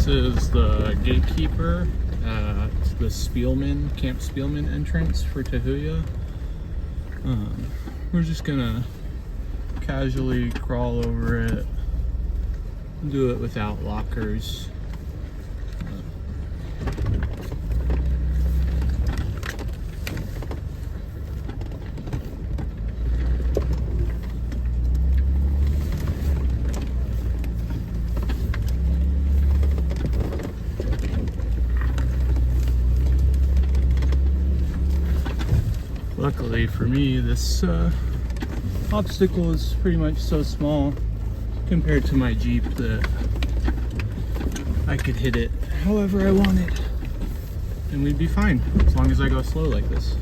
is the gatekeeper at the Camp Spielman entrance for Tahuya. We're just gonna casually crawl over it, do it without lockers. Luckily for me, this obstacle is pretty much so small compared to my Jeep that I could hit it however I wanted and we'd be fine as long as I go slow like this.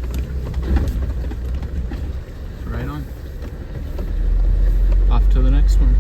Right on. Off to the next one.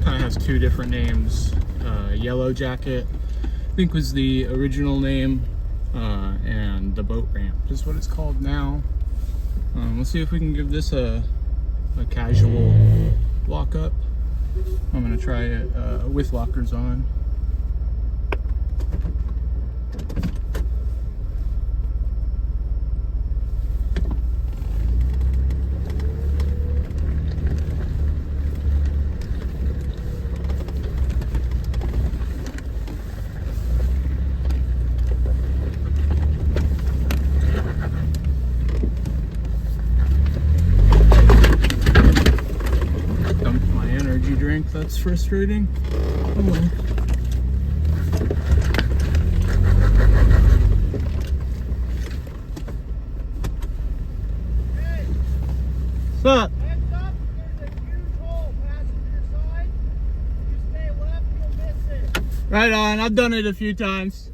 Kind of has two different names. Yellowjacket, I think, was the original name, and the boat ramp is what it's called now. Let's see if we can give this a casual walk up. I'm gonna try it with lockers on. That's frustrating. Oh well. Hey, what's up? Heads up, there's a huge hole passenger side. You stay left, you'll miss it. Right on, I've done it a few times.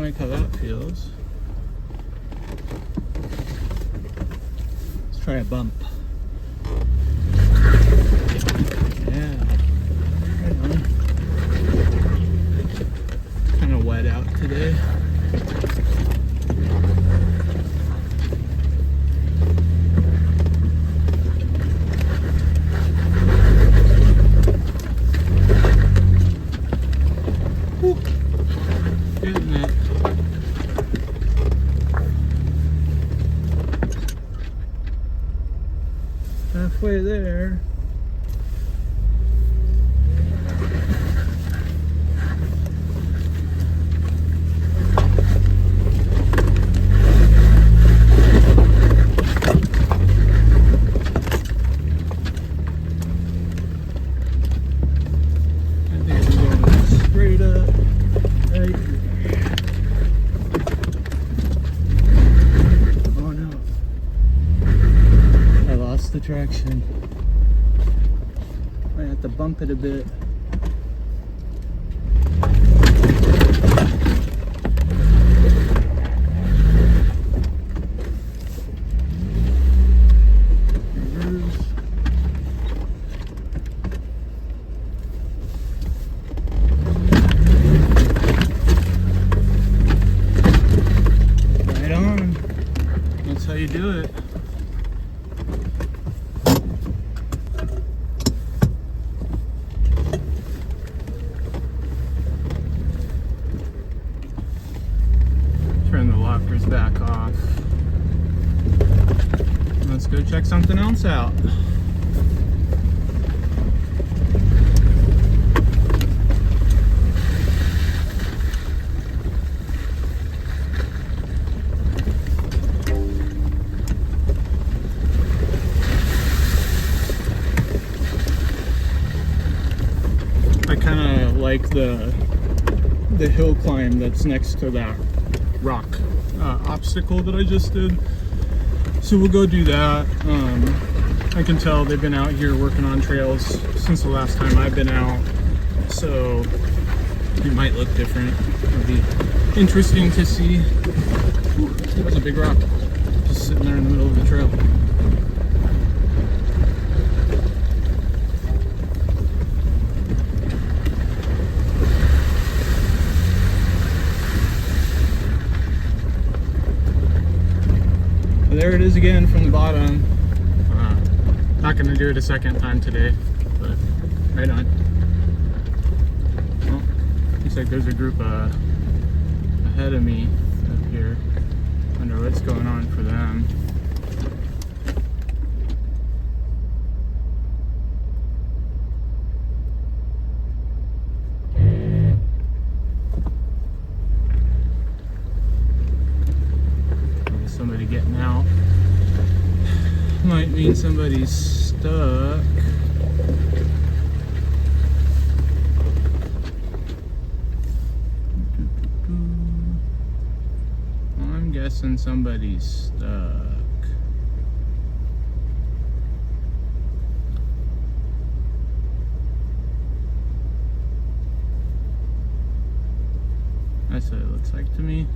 like how that feels. Let's try a bump. Yeah. Right on. Kind of wet out today. Woo. Getting it. Halfway there. Straight up, right here. Oh no. I lost the traction. I have to bump it a bit. How you do it. Turn the lockers back off. Let's go check something else out. I kind of like the hill climb that's next to that rock obstacle that I just did. So we'll go do that. I can tell they've been out here working on trails since the last time I've been out. So it might look different. It'll be interesting to see. Ooh, that was a big rock just sitting there in the middle of the trail. There it is again from the bottom. Not going to do it a second time today, but right on. Well, looks like there's a group ahead of me up here. Wonder what's going on for them. Somebody getting out. Might mean somebody's stuck. I'm guessing somebody's stuck. That's what it looks like to me.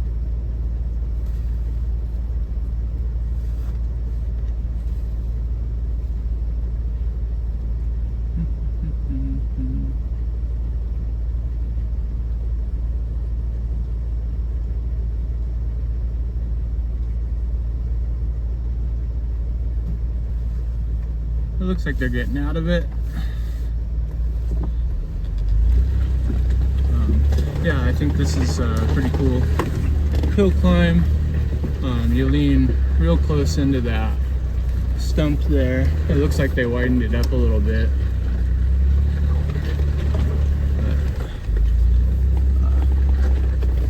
It looks like they're getting out of it. Yeah, I think this is a pretty cool hill climb. You lean real close into that stump there. It looks like they widened it up a little bit. But,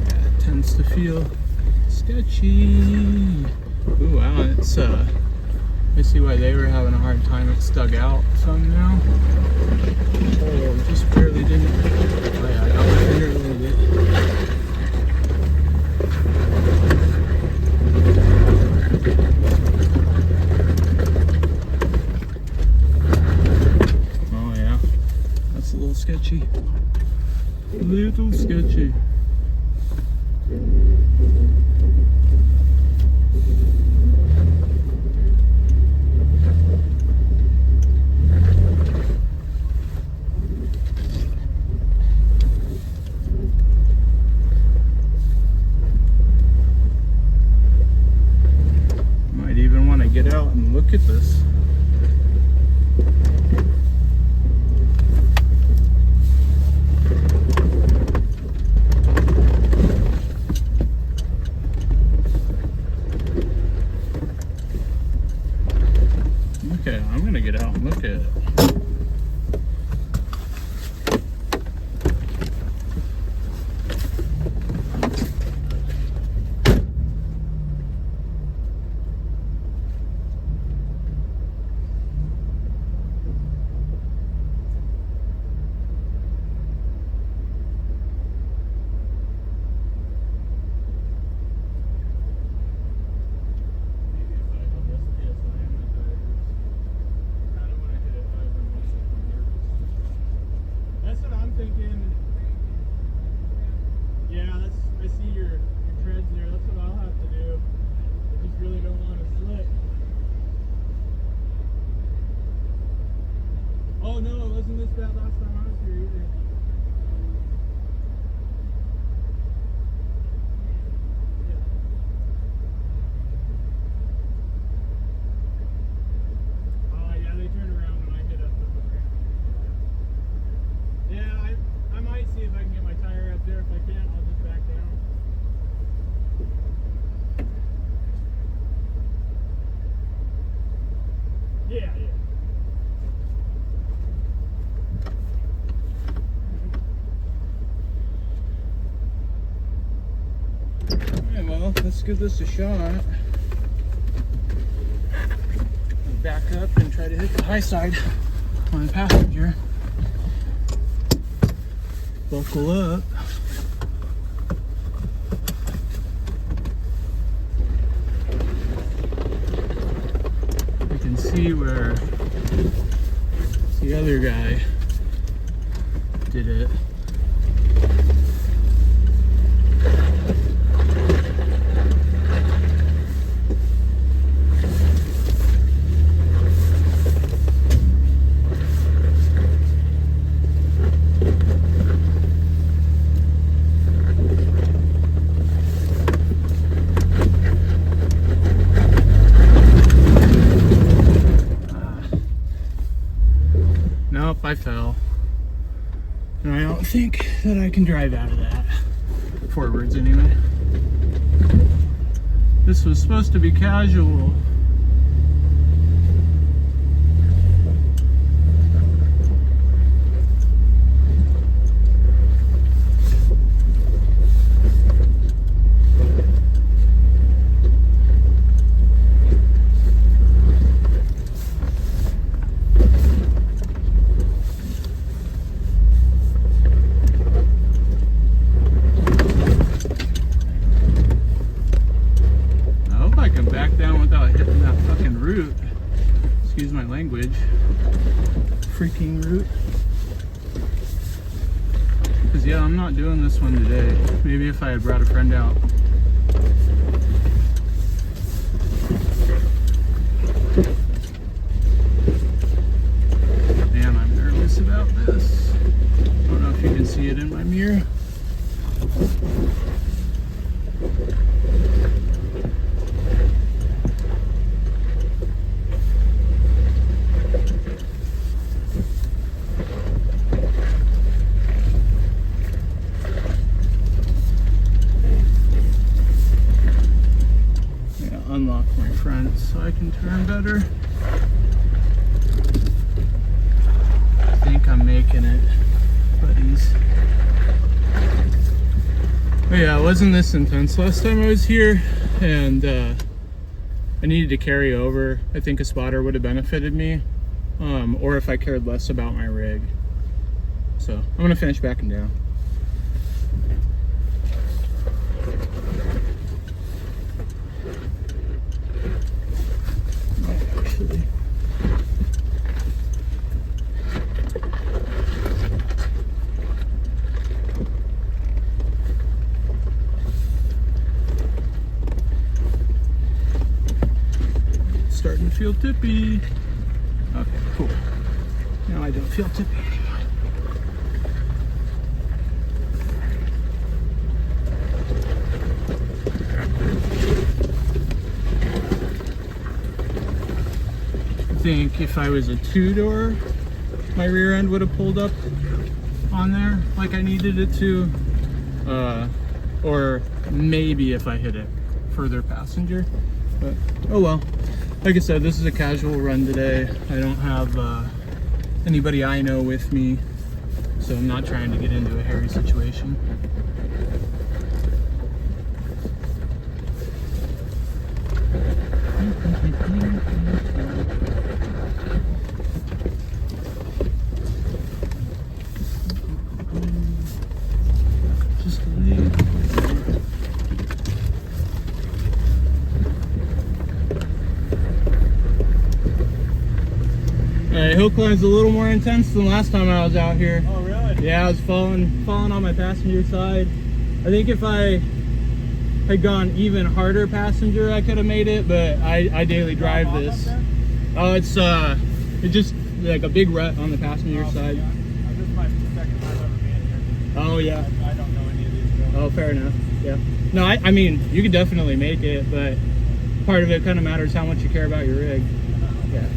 yeah, it tends to feel sketchy. Ooh, wow, it's I see why they were having a hard time. It's dug out some now. Oh, just barely didn't. Oh yeah, I got my finger a little bit. Oh yeah, that's a little sketchy. A little sketchy. really don't want to slip. Oh no, it wasn't this bad last time I was here either. Oh yeah, they turn around when I hit up the ramp. Yeah, I might see if I can get my tire up there. If I can't, I'll just back down. Yeah, yeah. Alright, well, let's give this a shot. I'll back up and try to hit the high side on the passenger. Buckle up. You can see where the other guy did it. Nope, I fell. And I don't think that I can drive out of that. Forwards, anyway. This was supposed to be casual. Excuse my language. Freaking route. Because yeah, I'm not doing this one today. Maybe if I had brought a friend out. Man, I'm nervous about this. I don't know if you can see it in my mirror. Unlock my front so I can turn better. I think I'm making it, buddies. But yeah, it wasn't this intense last time I was here, and I needed to carry over. I think a spotter would have benefited me, or if I cared less about my rig. So I'm gonna finish backing down. Starting to feel tippy. Okay, cool. Now I don't feel tippy anymore. I think if I was a two-door, my rear end would have pulled up on there like I needed it to. Or maybe if I hit it further passenger. But oh well. Like I said, this is a casual run today. I don't have anybody I know with me, so I'm not trying to get into a hairy situation. Just leave. Hill climb's a little more intense than last time I was out here. Oh, really? Yeah, I was falling on my passenger side. I think if I had gone even harder passenger, I could have made it, but I daily drive this. Oh, it's just like a big rut on the passenger side. Yeah. This is my second time ever being here. Oh yeah. I don't know any of these roads. Oh, fair enough. Yeah. No, I mean, you could definitely make it, but part of it kind of matters how much you care about your rig. Yeah.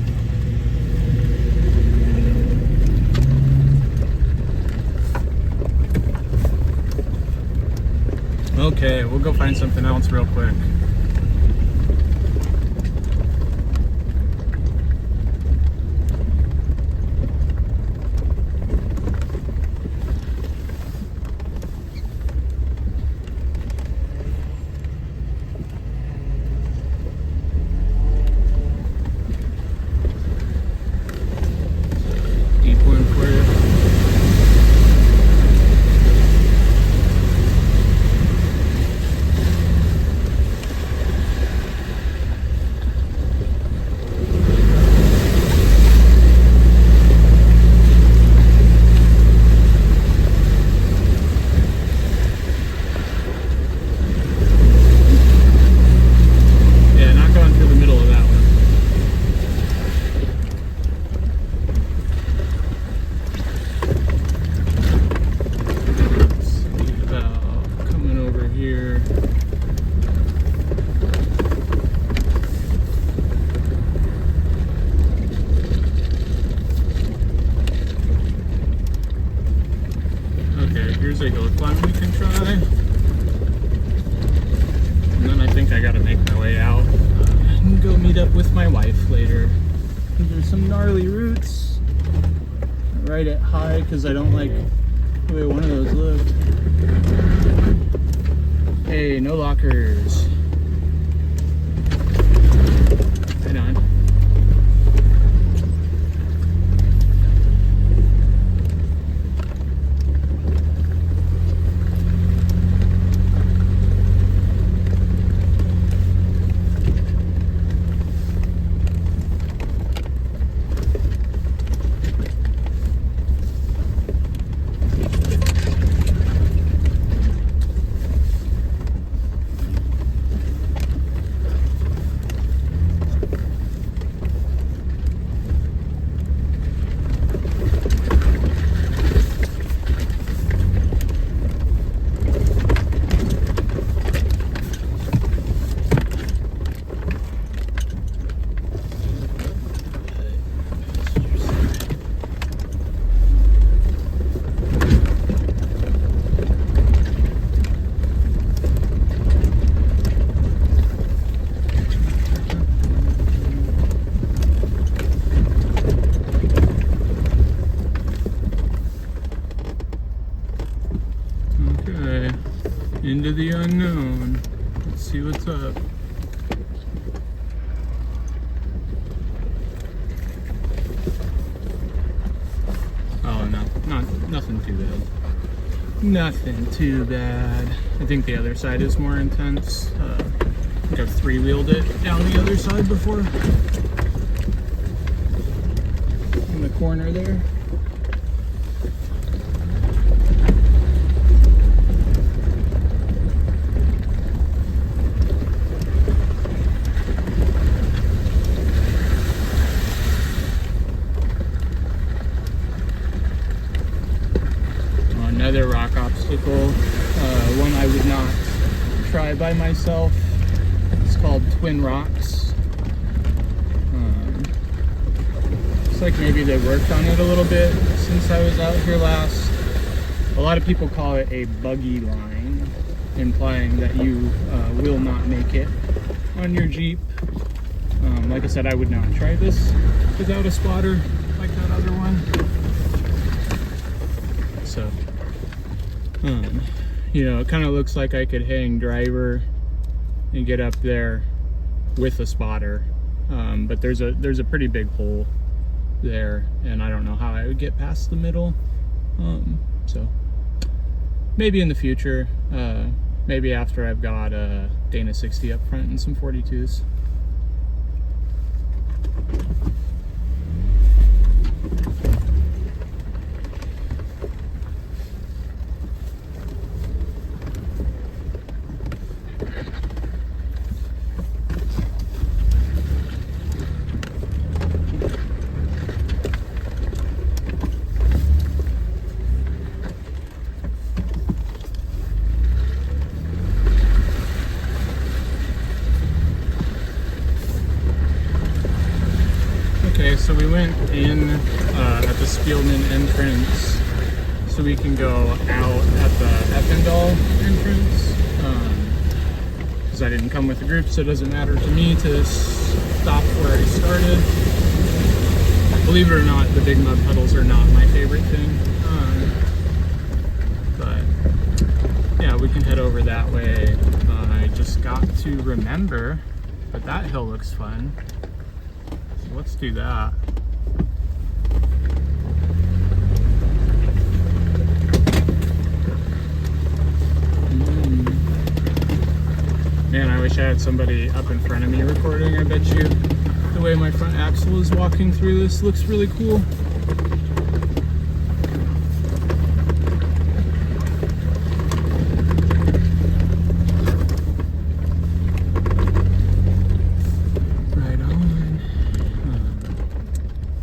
Okay, we'll go find something else real quick. Deep one for you. Yeah, not going through the middle of that one. Let's see about coming over here. Okay, here's a hill climb we can try. And then I think I gotta make my way out and go meet up with my wife later. There's some gnarly roots right at high because I don't like the way one of those looked. Hey, no lockers. Right on. Okay, into the unknown. Let's see what's up. Oh no, nothing too bad. Nothing too bad. I think the other side is more intense. I think I've three-wheeled it down the other side before. In the corner there. Another rock obstacle, one I would not try by myself. It's called Twin Rocks. Looks like maybe they worked on it a little bit since I was out here last. A lot of people call it a buggy line, implying that you will not make it on your Jeep. Like I said, I would not try this without a spotter like that other one. So, you know, it kind of looks like I could hang driver and get up there with a spotter, but there's a pretty big hole there, and I don't know how I would get past the middle. So maybe in the future, maybe after I've got a Dana 60 up front and some 42s. Okay, so we went in at the Spielman entrance so we can go out at the Eppendal entrance. Because I didn't come with the group, so it doesn't matter to me to stop where I started. Believe it or not, the big mud puddles are not my favorite thing. But yeah, we can head over that way. I just got to remember that that hill looks fun. So let's do that. Man, I wish I had somebody up in front of me recording. I bet you the way my front axle is walking through this looks really cool. Right on.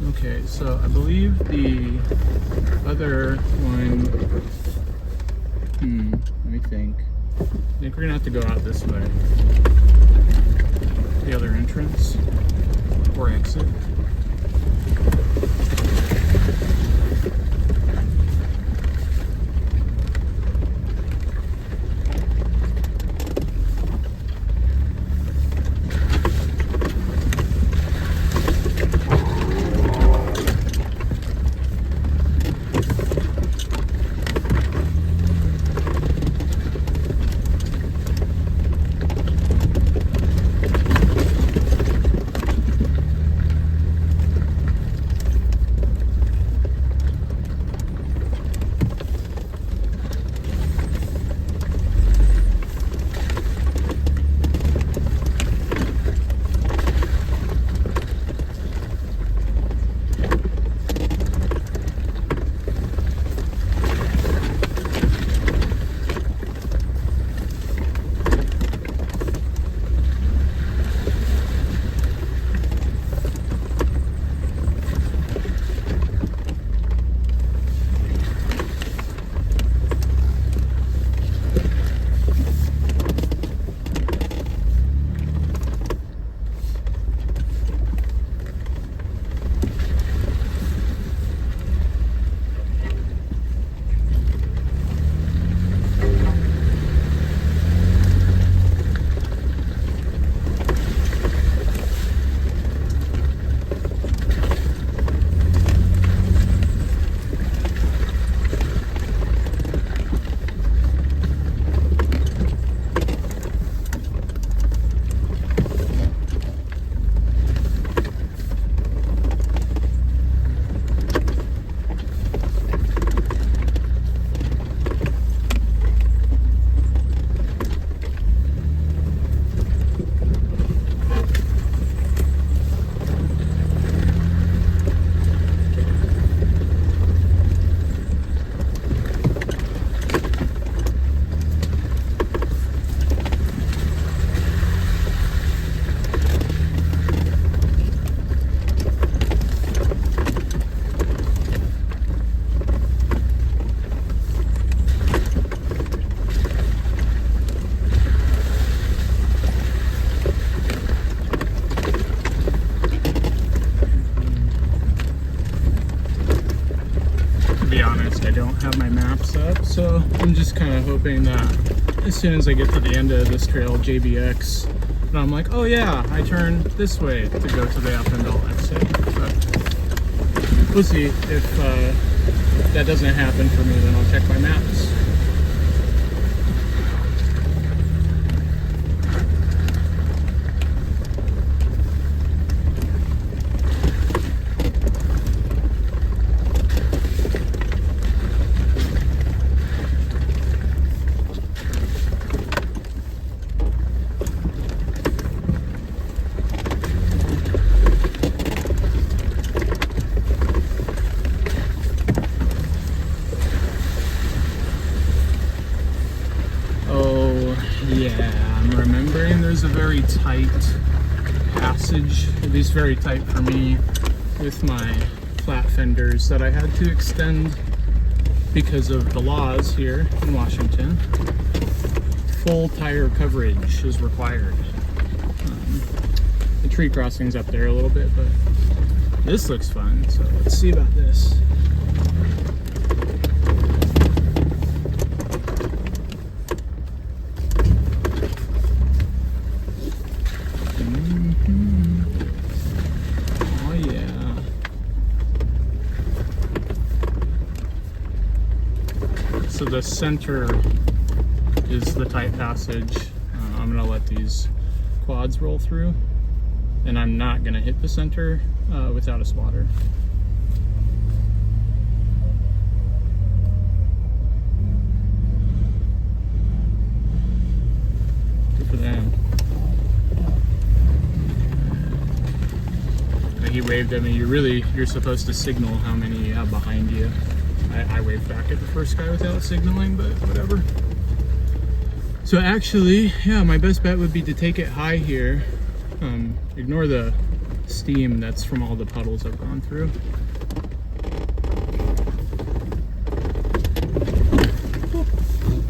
Okay, so I believe the other one, let me think. I think we're gonna have to go out this way. The other entrance or exit. Have my maps up, so I'm just kind of hoping that as soon as I get to the end of this trail, JBX, and I'm like, oh yeah, I turn this way to go to the Eppendal exit. But we'll see. If that doesn't happen for me, then I'll check my maps. Yeah, I'm remembering there's a very tight passage, at least very tight for me, with my flat fenders that I had to extend because of the laws here in Washington. Full tire coverage is required. The tree crossing's up there a little bit, but This looks fun, so let's see about this. Oh yeah. So the center is the tight passage. I'm gonna let these quads roll through, and I'm not gonna hit the center without a spotter. Good for them. He waved at me. You're supposed to signal how many you have behind you. I waved back at the first guy without signaling, but whatever. So actually, yeah, my best bet would be to take it high here. Ignore the steam that's from all the puddles I've gone through.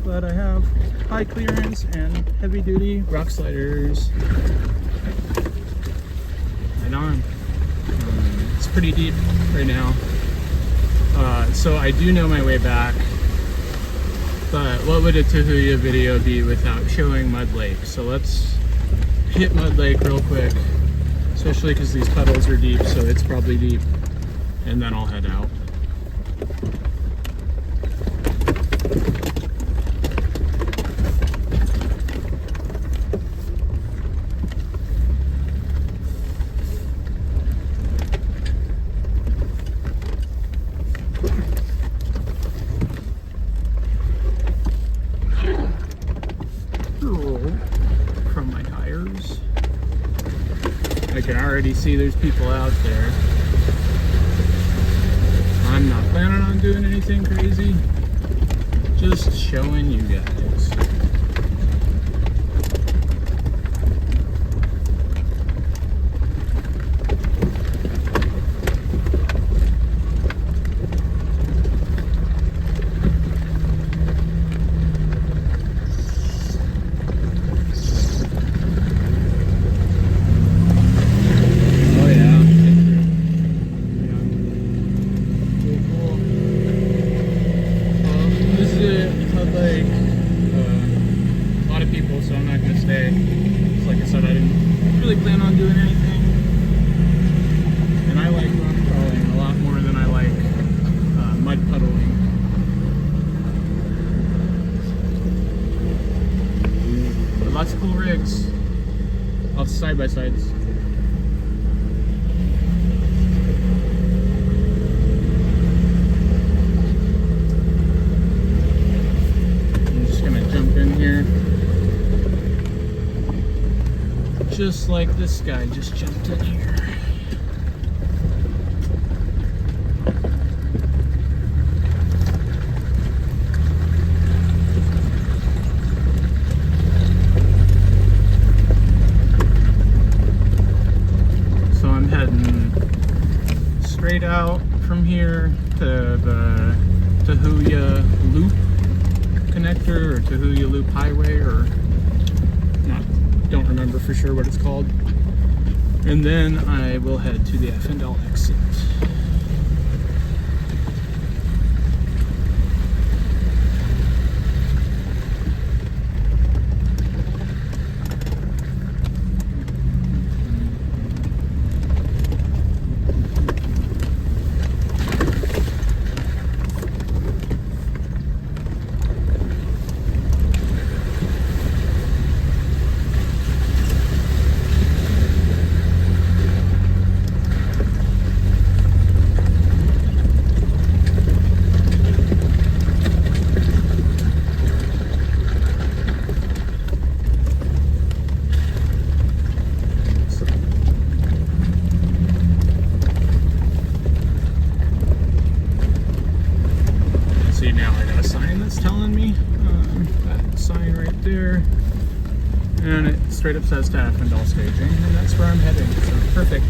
But I have high clearance and heavy duty rock sliders. Right on. It's pretty deep right now. So I do know my way back. But what would a Tahuya video be without showing Mud Lake? So let's hit Mud Lake real quick, especially because these puddles are deep, so it's probably deep, and then I'll head out. From my tires. I can already see there's people out there. I'm not planning on doing anything crazy. Just showing you guys. So I'm not going to stay. Just like I said, I didn't really plan on doing anything. And I like rock crawling a lot more than I like mud puddling. But lots of cool rigs. Lots of side-by-sides. I'm just going to jump in here. Just like this guy just jumped in here. So I'm heading straight out from here to the Tahuya Loop connector, or Tahuya Loop Highway, or not. Don't remember for sure what it's called. And then I will head to the F&L exit. There, and it straight up says to F&L staging, and that's where I'm heading, so perfect.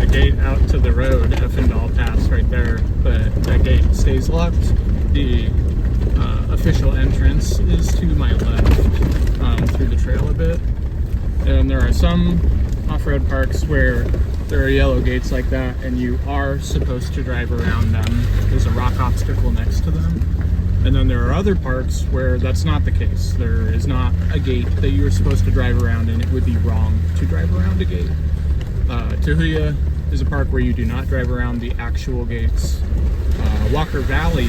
a gate out to the road, Effendall Pass right there, but that gate stays locked. The official entrance is to my left through the trail a bit. And there are some off-road parks where there are yellow gates like that and you are supposed to drive around them. There's a rock obstacle next to them. And then there are other parks where that's not the case. There is not a gate that you're supposed to drive around, and it would be wrong to drive around a gate. Tahuya is a park where you do not drive around the actual gates. Walker Valley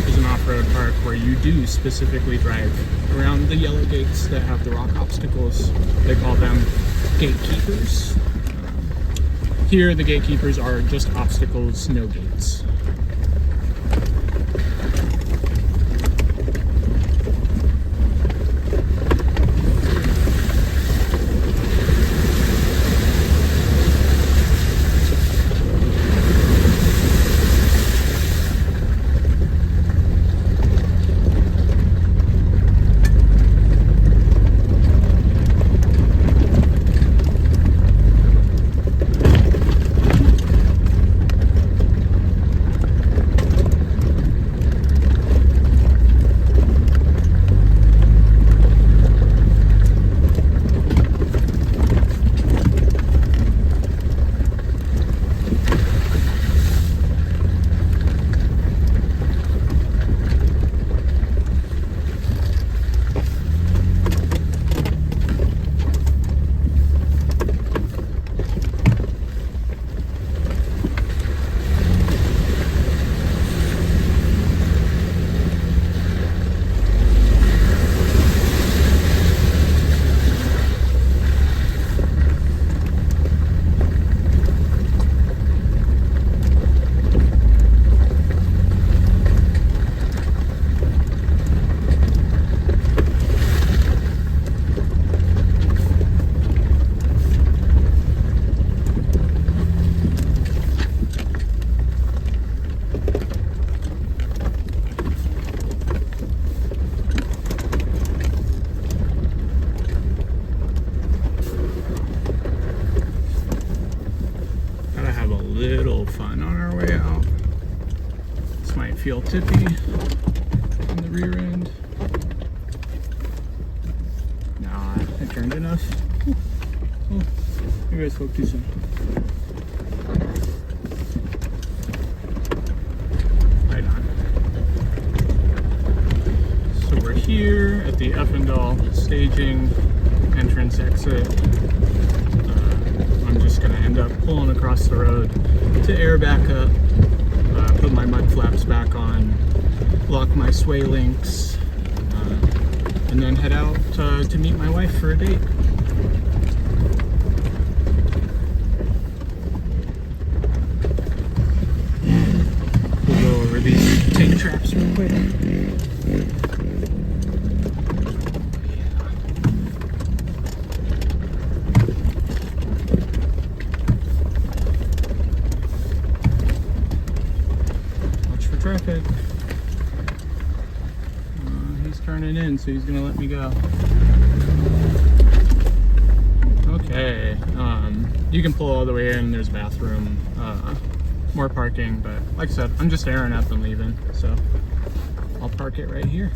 is an off-road park where you do specifically drive around the yellow gates that have the rock obstacles. They call them gatekeepers. Here, the gatekeepers are just obstacles, no gates. Fun on our way out. This might feel tippy on the rear end. Nah, I turned enough. Oh, maybe I spoke too soon. Right on. So we're here at the Effendall staging entrance exit. I'm just gonna end up pulling across the road to air back up, put my mud flaps back on, lock my sway links, and then head out to meet my wife for a date. We'll go over these tank traps real quick. Traffic. He's turning in, so he's gonna let me go. Okay, you can pull all the way in. There's a bathroom, more parking, but like I said, I'm just airing up and leaving, so I'll park it right here.